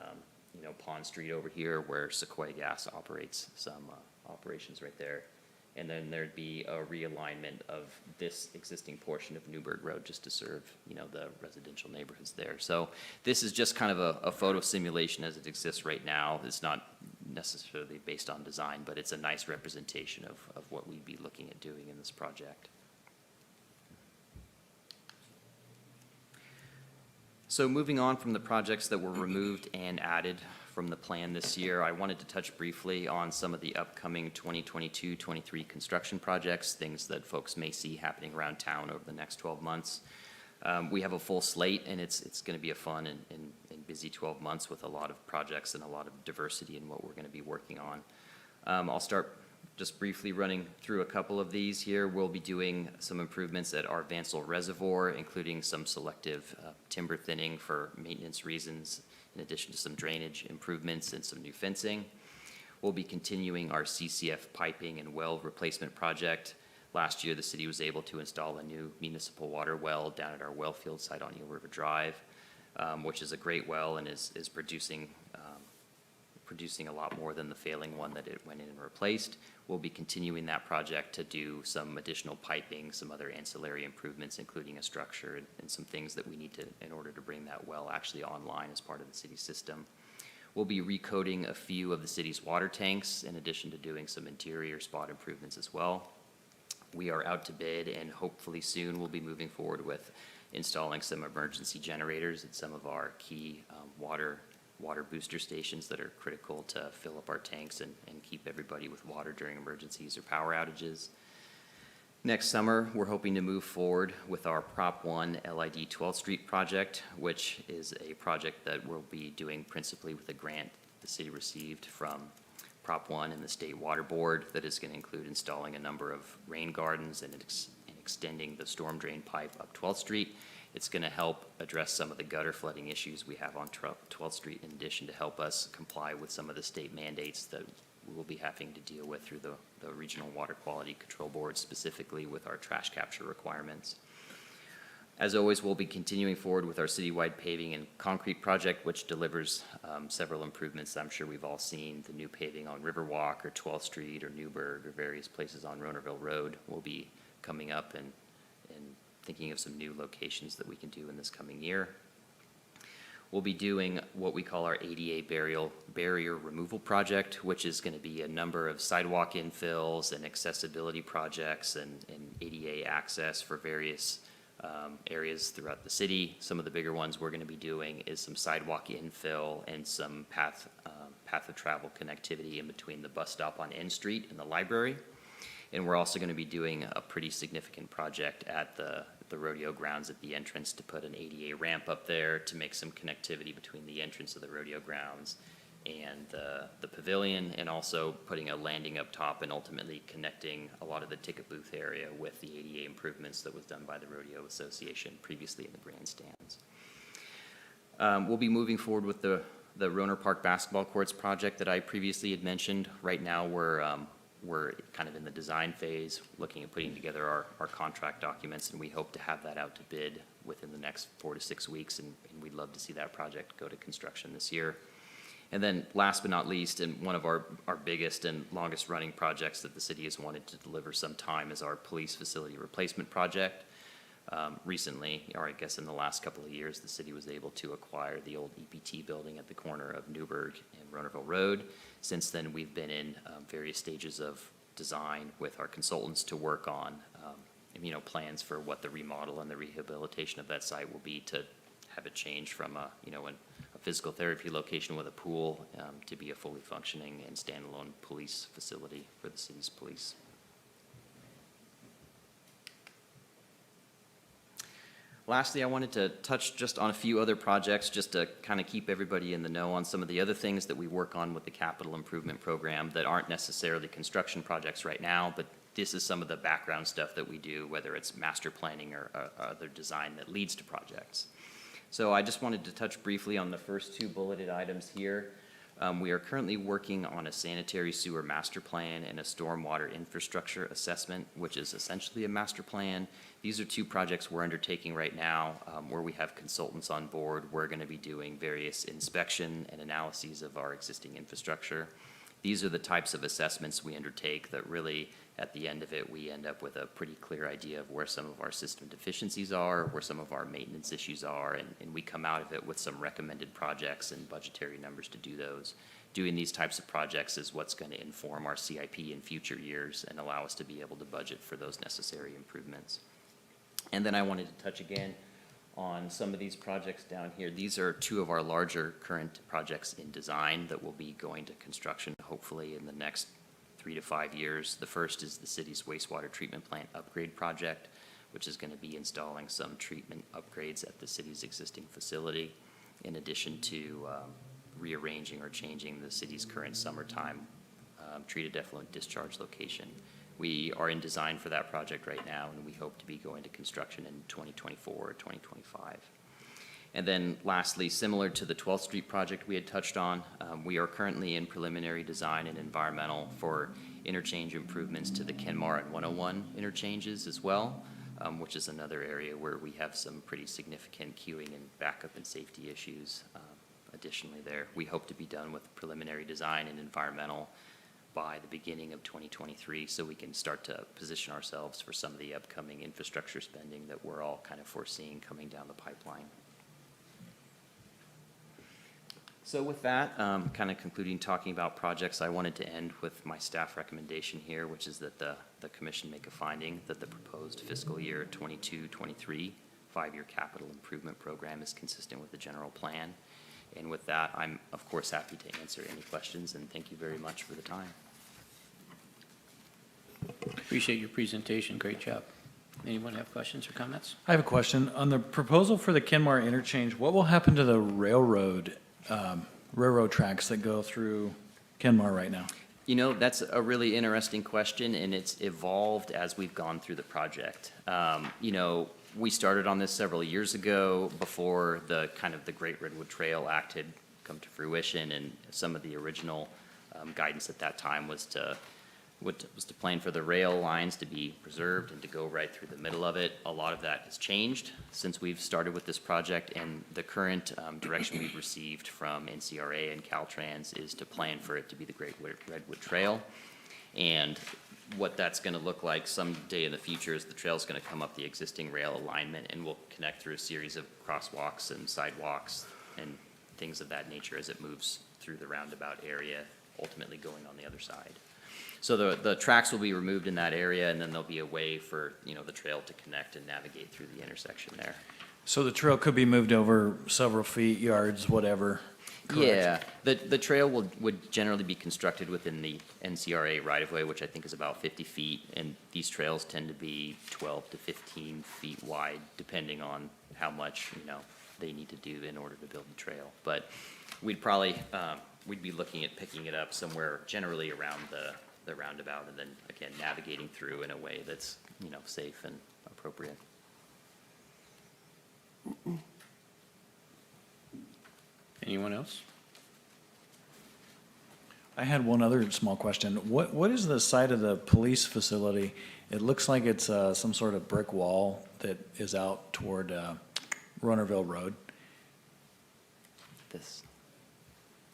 Pond Street over here where Sequoia Gas operates some operations right there. And then there'd be a realignment of this existing portion of Newberg Road just to serve, the residential neighborhoods there. So this is just kind of a photo simulation as it exists right now. It's not necessarily based on design, but it's a nice representation of what we'd be looking at doing in this project. So moving on from the projects that were removed and added from the plan this year, I wanted to touch briefly on some of the upcoming 2022-23 construction projects, things that folks may see happening around town over the next 12 months. We have a full slate, and it's going to be a fun and busy 12 months with a lot of projects and a lot of diversity in what we're going to be working on. I'll start Just briefly running through a couple of these here, we'll be doing some improvements at our Vancle Reservoir, including some selective timber thinning for maintenance reasons, in addition to some drainage improvements and some new fencing. We'll be continuing our CCF piping and well replacement project. Last year, the city was able to install a new municipal water well down at our well field site on Eel River Drive, which is a great well and is producing a lot more than the failing one that it went in and replaced. We'll be continuing that project to do some additional piping, some other ancillary improvements, including a structure and some things that we need to in order to bring that well actually online as part of the city system. We'll be recoating a few of the city's water tanks in addition to doing some interior spot improvements as well. We are out to bid, and hopefully soon we'll be moving forward with installing some emergency generators at some of our key water booster stations that are critical to fill up our tanks and keep everybody with water during emergencies or power outages. Next summer, we're hoping to move forward with our Prop 1 LID 12th Street project, which is a project that we'll be doing principally with a grant the city received from Prop 1 and the State Water Board that is going to include installing a number of rain gardens and extending the storm drain pipe up 12th Street. It's going to help address some of the gutter flooding issues we have on 12th Street, in addition to help us comply with some of the state mandates that we will be having to deal with through the Regional Water Quality Control Board, specifically with our trash capture requirements. As always, we'll be continuing forward with our citywide paving and concrete project, which delivers several improvements I'm sure we've all seen. The new paving on Riverwalk or 12th Street or Newberg or various places on Roanerville Road will be coming up and thinking of some new locations that we can do in this coming year. We'll be doing what we call our ADA barrier removal project, which is going to be a number of sidewalk infills and accessibility projects and ADA access for various areas throughout the city. Some of the bigger ones we're going to be doing is some sidewalk infill and some path of travel connectivity in between the bus stop on N Street and the library. And we're also going to be doing a pretty significant project at the rodeo grounds at the entrance to put an ADA ramp up there to make some connectivity between the entrance of the rodeo grounds and the pavilion, and also putting a landing up top and ultimately connecting a lot of the ticket booth area with the ADA improvements that was done by the Rodeo Association previously in the grandstands. We'll be moving forward with the Roaner Park basketball courts project that I previously had mentioned. Right now we're kind of in the design phase, looking at putting together our contract documents, and we hope to have that out to bid within the next 4 to 6 weeks, and we'd love to see that project go to construction this year. And then last but not least, and one of our biggest and longest running projects that the city has wanted to deliver some time is our police facility replacement project. Recently, or I guess in the last couple of years, the city was able to acquire the old EPT building at the corner of Newberg and Roanerville Road. Since then, we've been in various stages of design with our consultants to work on plans for what the remodel and the rehabilitation of that site will be, to have it change from a physical therapy location with a pool to be a fully functioning and standalone police facility for the city's police. Lastly, I wanted to touch just on a few other projects, just to kind of keep everybody in the know on some of the other things that we work on with the capital improvement program that aren't necessarily construction projects right now, but this is some of the background stuff that we do, whether it's master planning or other design that leads to projects. So I just wanted to touch briefly on the first two bulleted items here. We are currently working on a sanitary sewer master plan and a stormwater infrastructure assessment, which is essentially a master plan. These are two projects we're undertaking right now where we have consultants on board. We're going to be doing various inspection and analyses of our existing infrastructure. These are the types of assessments we undertake that really, at the end of it, we end up with a pretty clear idea of where some of our system deficiencies are, where some of our maintenance issues are, and we come out of it with some recommended projects and budgetary numbers to do those. Doing these types of projects is what's going to inform our CIP in future years and allow us to be able to budget for those necessary improvements. And then I wanted to touch again on some of these projects down here. These are two of our larger current projects in design that will be going to construction hopefully in the next 3 to 5 years. The first is the city's wastewater treatment plant upgrade project, which is going to be installing some treatment upgrades at the city's existing facility, in addition to rearranging or changing the city's current summertime treated effluent discharge location. We are in design for that project right now, and we hope to be going to construction in 2024 or 2025. And then lastly, similar to the 12th Street project we had touched on, we are currently in preliminary design and environmental for interchange improvements to the Kenmar and 101 interchanges as well, which is another area where we have some pretty significant queuing and backup and safety issues. Additionally there, we hope to be done with preliminary design and environmental by the beginning of 2023, so we can start to position ourselves for some of the upcoming infrastructure spending that we're all kind of foreseeing coming down the pipeline. So with that, kind of concluding talking about projects, I wanted to end with my staff recommendation here, which is that the commission make a finding that the proposed fiscal year 22-23 5-year capital improvement program is consistent with the general plan. And with that, I'm of course happy to answer any questions, and thank you very much for the time. Appreciate your presentation. Great job. Anyone have questions or comments? I have a question. On the proposal for the Kenmar interchange, what will happen to the railroad tracks that go through Kenmar right now? You know, that's a really interesting question, and it's evolved as we've gone through the project. You know, we started on this several years ago before the kind of the Great Redwood Trail Act had come to fruition, and some of the original guidance at that time was to plan for the rail lines to be preserved and to go right through the middle of it. A lot of that has changed since we've started with this project, and the current direction we've received from NCRA and Caltrans is to plan for it to be the Great Redwood Trail. And what that's going to look like someday in the future is the trail's going to come up the existing rail alignment, and we'll connect through a series of crosswalks and sidewalks and things of that nature as it moves through the roundabout area, ultimately going on the other side. So the tracks will be removed in that area, and then there'll be a way for, you know, the trail to connect and navigate through the intersection there. So the trail could be moved over several feet, yards, whatever. Yeah, the trail would generally be constructed within the NCRA right-of-way, which I think is about 50 feet, and these trails tend to be 12 to 15 feet wide, depending on how much, you know, they need to do in order to build the trail. But we'd probably, we'd be looking at picking it up somewhere generally around the roundabout, and then again navigating through in a way that's, you know, safe and appropriate. Anyone else? I had one other small question. What is the site of the police facility? It looks like it's some sort of brick wall that is out toward Roanerville Road.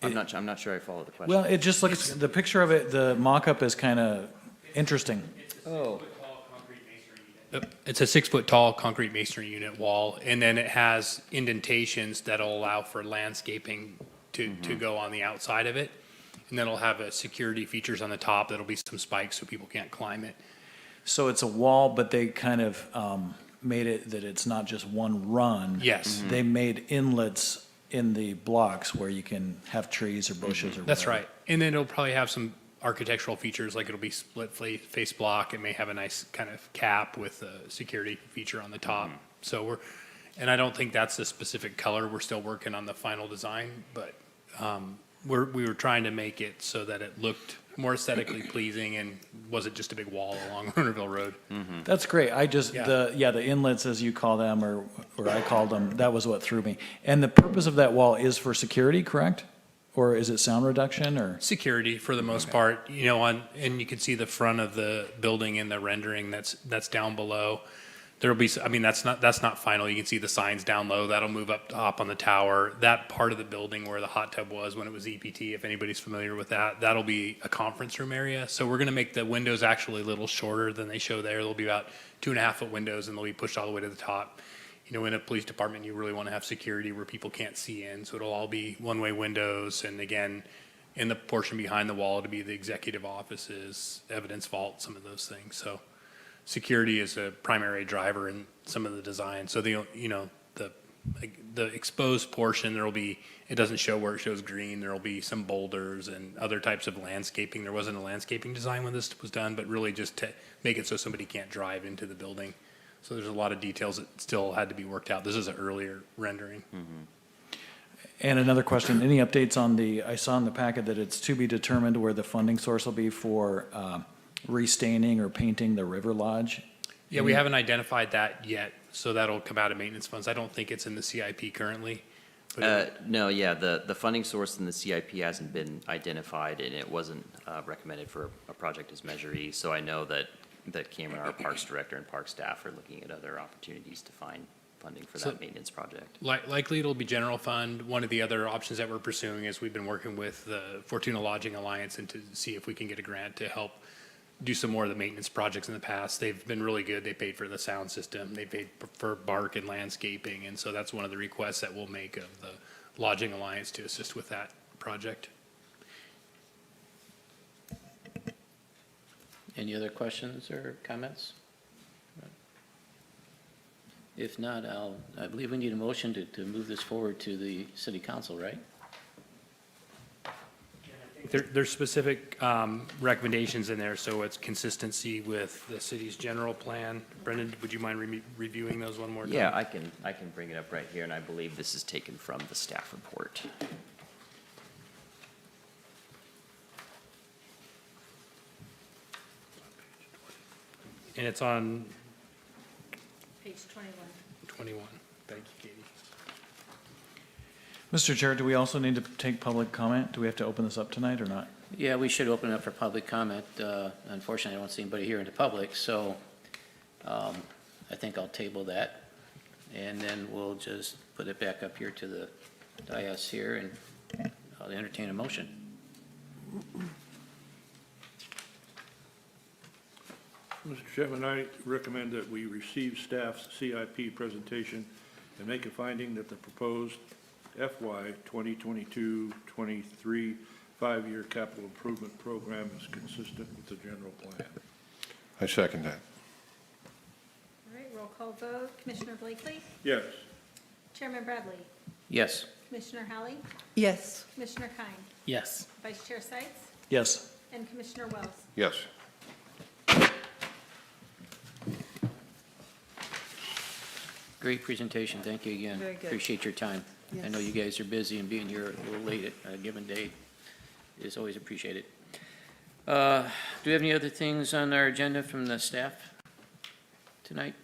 I'm not sure I follow the question. Well, it just looks, the picture of it, the mock-up is kind of interesting. Oh. It's a 6-foot tall concrete masonry unit wall, and then it has indentations that'll allow for landscaping to go on the outside of it. And then it'll have a security features on the top. That'll be some spikes so people can't climb it. So it's a wall, but they kind of made it that it's not just one run. Yes. They made inlets in the blocks where you can have trees or bushes or whatever. That's right. And then it'll probably have some architectural features, like it'll be split face block. It may have a nice kind of cap with a security feature on the top. So and I don't think that's the specific color. We're still working on the final design, but we were trying to make it so that it looked more aesthetically pleasing and wasn't just a big wall along Roanerville Road. That's great. I just, Yeah. the inlets, as you call them, or I called them, that was what threw me. And the purpose of that wall is for security, correct? Or is it sound reduction, or? Security for the most part, you know, and you can see the front of the building in the rendering that's down below. There'll be, I mean, that's not final. You can see the signs down low. That'll move up top on the tower. That part of the building where the hot tub was when it was EPT, if anybody's familiar with that, that'll be a conference room area. So we're going to make the windows actually a little shorter than they show there. They'll be about 2.5-foot windows, and they'll be pushed all the way to the top. You know, in a police department, you really want to have security where people can't see in. So it'll all be one-way windows. And again, in the portion behind the wall to be the executive offices, evidence vault, some of those things. So security is a primary driver in some of the design. So the exposed portion, it doesn't show where it shows green. There'll be some boulders and other types of landscaping. There wasn't a landscaping design when this was done, but really just to make it so somebody can't drive into the building. So there's a lot of details that still had to be worked out. This is an earlier rendering. And another question, any updates on I saw in the packet that it's to be determined where the funding source will be for restaining or painting the River Lodge? Yeah, we haven't identified that yet, so that'll come out of maintenance funds. I don't think it's in the CIP currently. But No, yeah, the funding source in the CIP hasn't been identified, and it wasn't recommended for a project as Measure E. So I know that Cameron, our Parks Director, and Park staff are looking at other opportunities to find funding for that maintenance project. Likely it'll be general fund. One of the other options that we're pursuing is we've been working with the Fortuna Lodging Alliance and to see if we can get a grant to help do some more of the maintenance projects in the past. They've been really good. They paid for the sound system. They paid for bark and landscaping. And so that's one of the requests that we'll make of the Lodging Alliance to assist with that project. Any other questions or comments? If not, I believe we need a motion to move this forward to the city council, right? There's specific recommendations in there, so it's consistency with the city's general plan. Brendan, would you mind reviewing those one more time? Yeah, I can bring it up right here, and I believe this is taken from the staff report. And it's on Page 21. 21. Thank you, Katie. Mr. Chair, do we also need to take public comment? Do we have to open this up tonight or not? Yeah, we should open it up for public comment. Unfortunately, I don't see anybody here in the public, so I think I'll table that. And then we'll just put it back up here to the dais here, and I'll entertain a motion. Mr. Chairman, I recommend that we receive staff's CIP presentation and make a finding that the proposed FY 2022-23 5-year capital improvement program is consistent with the general plan. I second that. All right, roll call vote. Commissioner Blakely? Yes. Chairman Bradley? Yes. Commissioner Halley? Yes. Commissioner Kine? Yes. Vice Chair Seitz? Yes. And Commissioner Wells? Yes. Great presentation. Thank you again. Very good. Appreciate your time. I know Yes. you guys are busy, and being here a little late at a given date is always appreciated. Do we have any other things on our agenda from the staff tonight?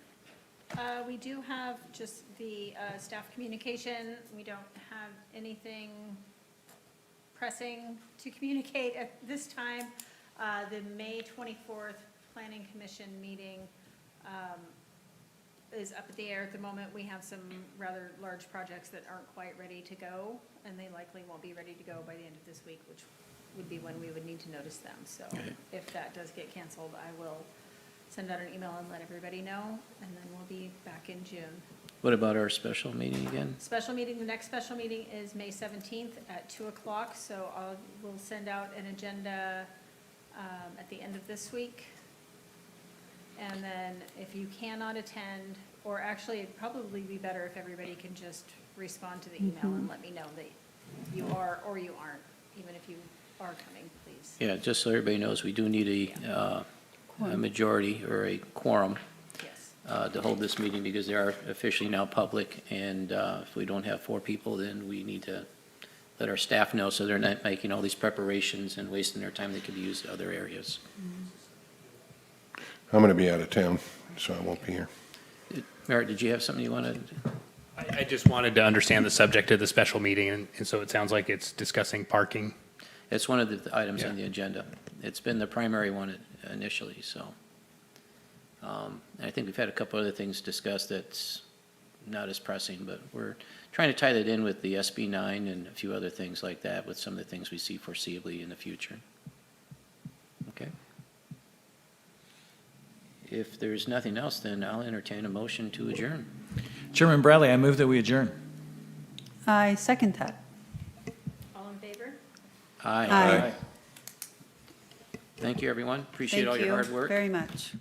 We do have just the staff communication. We don't have anything pressing to communicate at this time. The May 24th Planning Commission meeting is up in the air at the moment. We have some rather large projects that aren't quite ready to go, and they likely won't be ready to go by the end of this week, which would be when we would need to notice them. So if that does get canceled, I will send out an email and let everybody know, and then we'll be back in June. What about our special meeting again? Special meeting, the next special meeting is May 17th at 2 o'clock, so we'll send out an agenda at the end of this week. And then if you cannot attend, or actually it'd probably be better if everybody can just respond to the email and let me know that you are or you aren't, even if you are coming, please. Yeah, just so everybody knows, we do need a majority or a quorum Yes. to hold this meeting because they are officially now public. And if we don't have 4 people, then we need to let our staff know so they're not making all these preparations and wasting their time that could be used in other areas. I'm going to be out of town, so I won't be here. Merritt, did you have something you wanted? I just wanted to understand the subject of the special meeting, and so it sounds like it's discussing parking. It's one of the items on Yeah. the agenda. It's been the primary one initially, so. I think we've had a couple other things discussed that's not as pressing, but we're trying to tie that in with the SB 9 and a few other things like that with some of the things we see foreseeably in the future. Okay. If there's nothing else, then I'll entertain a motion to adjourn. Chairman Bradley, I move that we adjourn. I second that. All in favor? Aye. Aye. Thank you, everyone. Appreciate all Thank your you hard work. very much.